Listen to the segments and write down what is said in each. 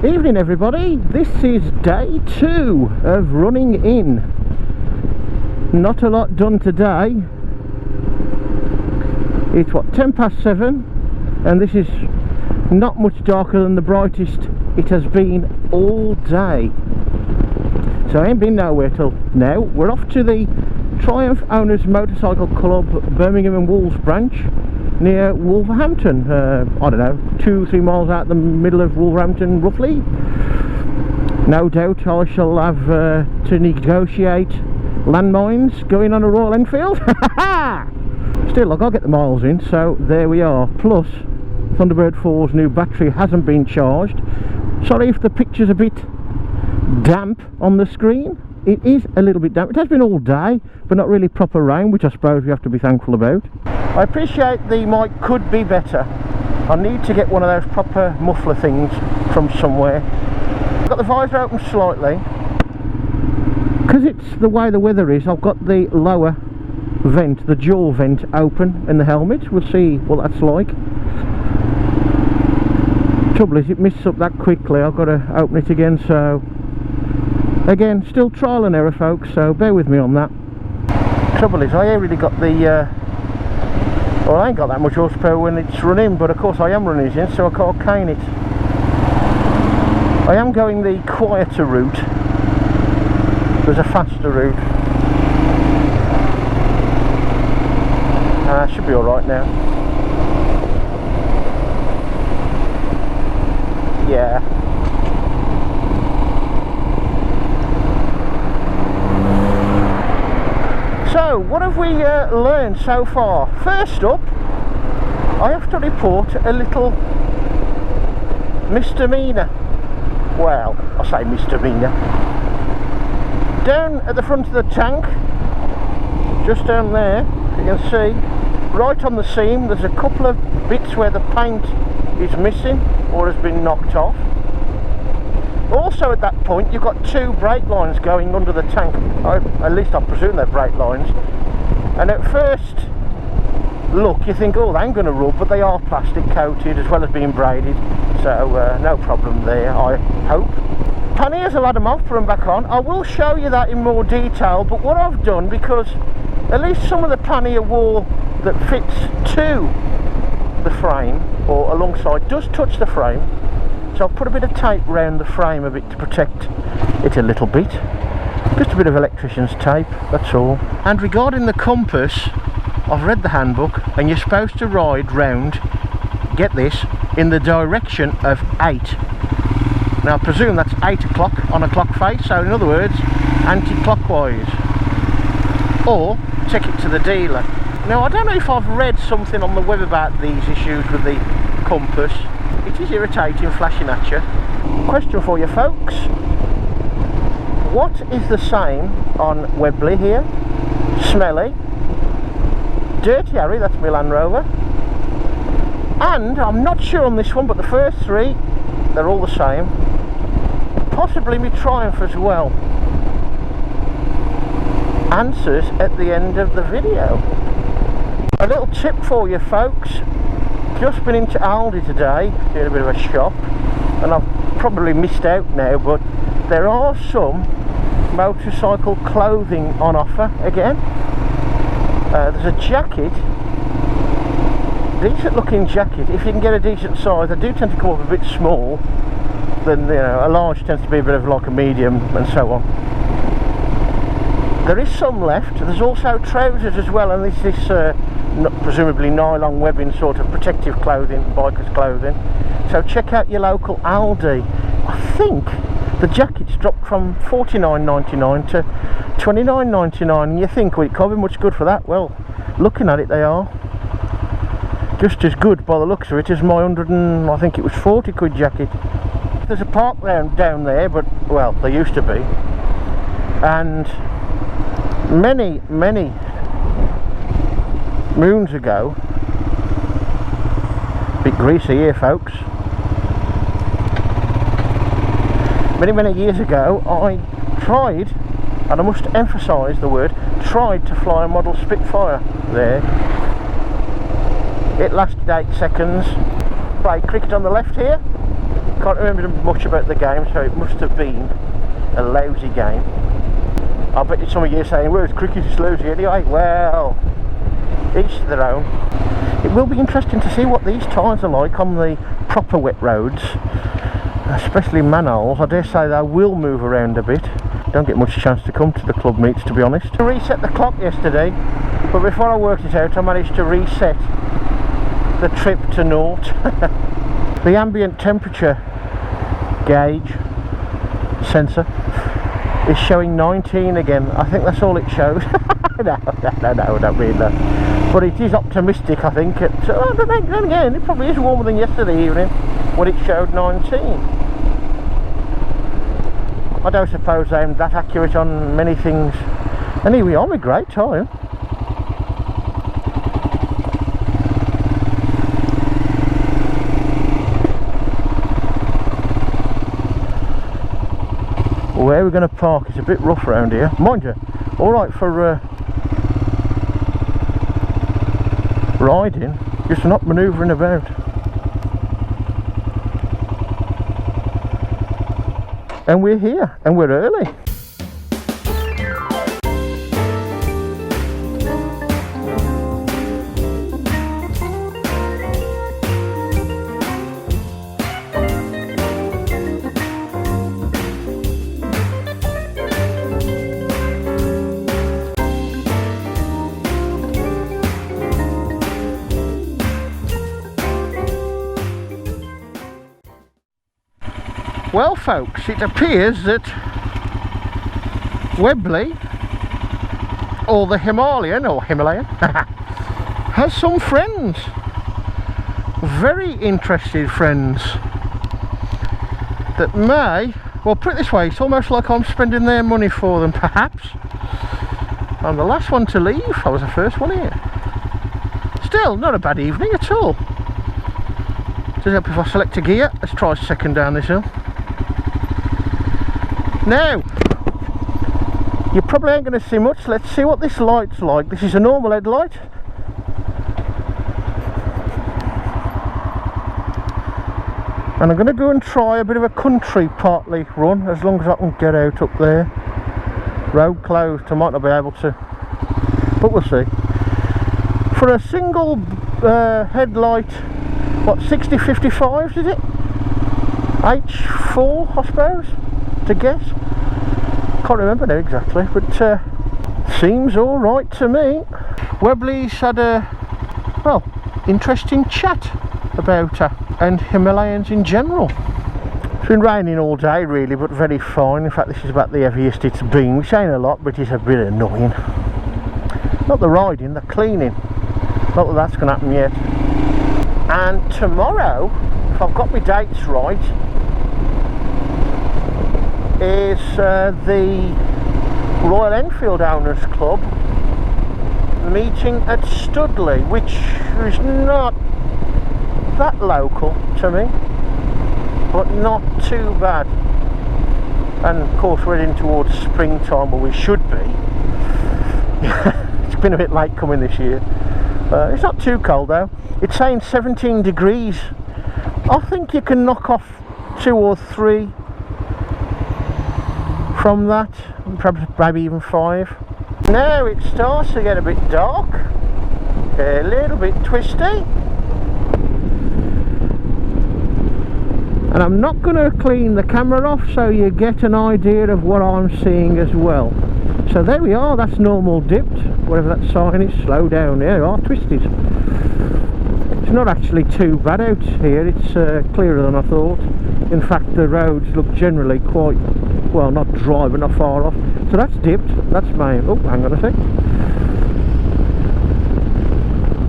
Evening everybody, this is day 2 of running in. Not a lot done today. It's what, 7:10, and this is not much darker than the brightest it has been all day. So I ain't been nowhere till now. We're off to the Triumph Owners Motorcycle Club Birmingham and Wolves branch near Wolverhampton. I don't know, 2-3 miles out the middle of Wolverhampton roughly. No doubt I shall have to negotiate landmines going on a Royal Enfield. Still, I've got to get the miles in, so there we are. Plus Thunderbird 4's new battery hasn't been charged. Sorry if the picture's a bit damp on the screen. It is a little bit damp. It has been all day, but not really proper rain, which I suppose we have to be thankful about. I appreciate the mic could be better. I need to get one of those proper muffler things from somewhere. I've got the visor open slightly because it's the way the weather is. I've got the lower vent, the jaw vent, open in the helmet. We'll see what that's like. Trouble is, it misses up that quickly. I've got to open it again, so again, still trial and error folks, so bear with me on that. Trouble is, I ain't really got the well, I ain't got that much horsepower when it's running, but of course I am running it in, so I can't cane it. I am going the quieter route. There's a faster route. Should be alright now. Yeah. So, what have we learned so far? First up, I have to report a little misdemeanor. Well, I say misdemeanor. Down at the front of the tank, just down there, you can see, right on the seam, there's a couple of bits where the paint is missing or has been knocked off. Also at that point you've got 2 brake lines going under the tank. At least I presume they're brake lines. And at first look you think, oh, they ain't going to rub, but they are plastic coated as well as being braided, so no problem there, I hope. Panniers, I'll add them off, put them back on. I will show you that in more detail, but what I've done, because at least some of the pannier wall that fits to the frame or alongside does touch the frame, so I've put a bit of tape around the frame a bit to protect it a little bit. Just a bit of electrician's tape, that's all. And regarding the compass, I've read the handbook and you're supposed to ride round, get this, in the direction of 8. Now I presume that's 8 o'clock on a clock face, so in other words, anti-clockwise. Or take it to the dealer. Now I don't know if I've read something on the web about these issues with the compass. It is irritating flashing at you. Question for you folks. What is the same on Webley here? Smelly, Dirty Harry, that's my Land Rover, and I'm not sure on this one, but the first 3, they're all the same. Possibly my Triumph as well. Answers at the end of the video. A little tip for you folks. Just been into Aldi today, doing a bit of a shop, and I've probably missed out now, but there are some motorcycle clothing on offer again. There's a jacket, decent looking jacket, if you can get a decent size. They do tend to come up a bit small, than, you know, a large tends to be a bit of like a medium and so on. There is some left. There's also trousers as well, and this is presumably nylon webbing sort of protective clothing, biker's clothing. So check out your local Aldi. I think the jackets dropped from $49.99 to $29.99, and you think, well, it can't be much good for that. Well, looking at it, they are just as good by the looks of it as my I think it was 40 quid jacket. There's a park down there, but well, there used to be, and many moons ago, bit greasy here folks, many years ago I tried, and I must emphasise the word tried, to fly a model Spitfire there. It lasted 8 seconds. Play cricket on the left here, Can't remember much about the game, so it must have been a lousy game. I bet some of you are saying, well, cricket is lousy anyway. Well, each to their own. It will be interesting to see what these tyres are like on the proper wet roads, especially manholes. I dare say they will move around a bit. Don't get much chance to come to the club meets, to be honest. I reset the clock yesterday, but before I worked it out, I managed to reset the trip to naught. The ambient temperature gauge sensor is showing 19 again. I think that's all it shows. no, I don't mean that. But it is optimistic, I think. Then again, it probably is warmer than yesterday evening when it showed 19. I don't suppose I'm that accurate on many things. And here we are, a great time. Where we're going to park is a bit rough around here. Mind you, alright for riding, just not manoeuvring about. And we're here, and we're early. Well folks, it appears that Webley, or the Himalayan, has some friends, very interested friends, that may, well, put it this way, it's almost like I'm spending their money for them, perhaps. I'm the last one to leave, I was the first one here. Still, not a bad evening at all. Does it help if I select a gear? Let's try second down this hill. Now, you probably ain't going to see much. Let's see what this light's like. This is a normal headlight. And I'm going to go and try a bit of a country partly run, as long as I can get out up there. Road closed, I might not be able to, but we'll see. For a single headlight, what, 6055s is it? H4, I suppose, to guess. Can't remember now exactly, but seems all right to me. Webley's had a, well, interesting chat about and Himalayans in general. It's been raining all day really, but very fine. In fact, this is about the heaviest it's been, which ain't a lot, but it's a bit annoying. Not the riding, the cleaning. Not that that's going to happen yet. And tomorrow, if I've got my dates right, is the Royal Enfield Owners Club meeting at Studley, which is not that local to me, but not too bad. And of course we're heading towards springtime, or we should be. It's been a bit late coming this year. It's not too cold though. It's saying 17 degrees. I think you can knock off 2 or 3 from that, perhaps maybe even 5. Now it starts to get a bit dark, a little bit twisty, and I'm not going to clean the camera off so you get an idea of what I'm seeing as well. So there we are, that's normal dipped, whatever that sign is, slow down. There you are, twisted. It's not actually too bad out here, it's clearer than I thought. In fact, the roads look generally quite, well, not dry but not far off. So that's dipped, that's my, oh, hang on a sec.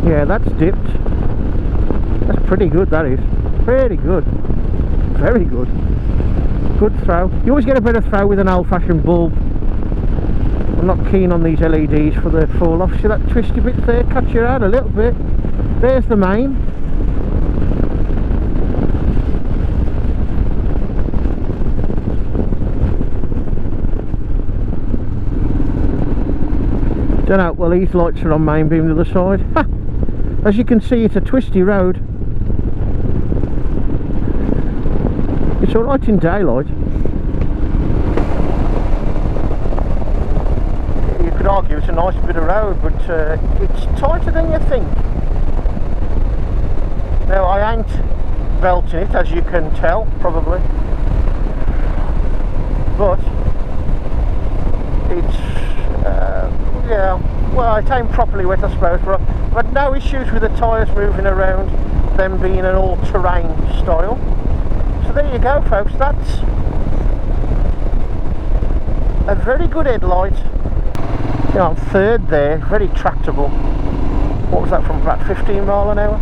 Yeah, that's dipped. That's pretty good, that is. Pretty good. Very good. Good throw. You always get a better throw with an old-fashioned bulb. I'm not keen on these LEDs for the fall off. See that twisty bit there? Catch your head a little bit. There's the main. Don't know, well, these lights are on main beam the other side. Ha! As you can see, it's a twisty road. It's alright in daylight. You could argue it's a nice bit of road, but it's tighter than you think. Now I ain't belting it, as you can tell, probably, but it's yeah, well, it ain't properly wet, I suppose, but I've had no issues with the tyres moving around, them being an all-terrain style. So there you go, folks, that's a very good headlight. You know, I'm third there, very tractable. What was that, from about 15 mile an hour?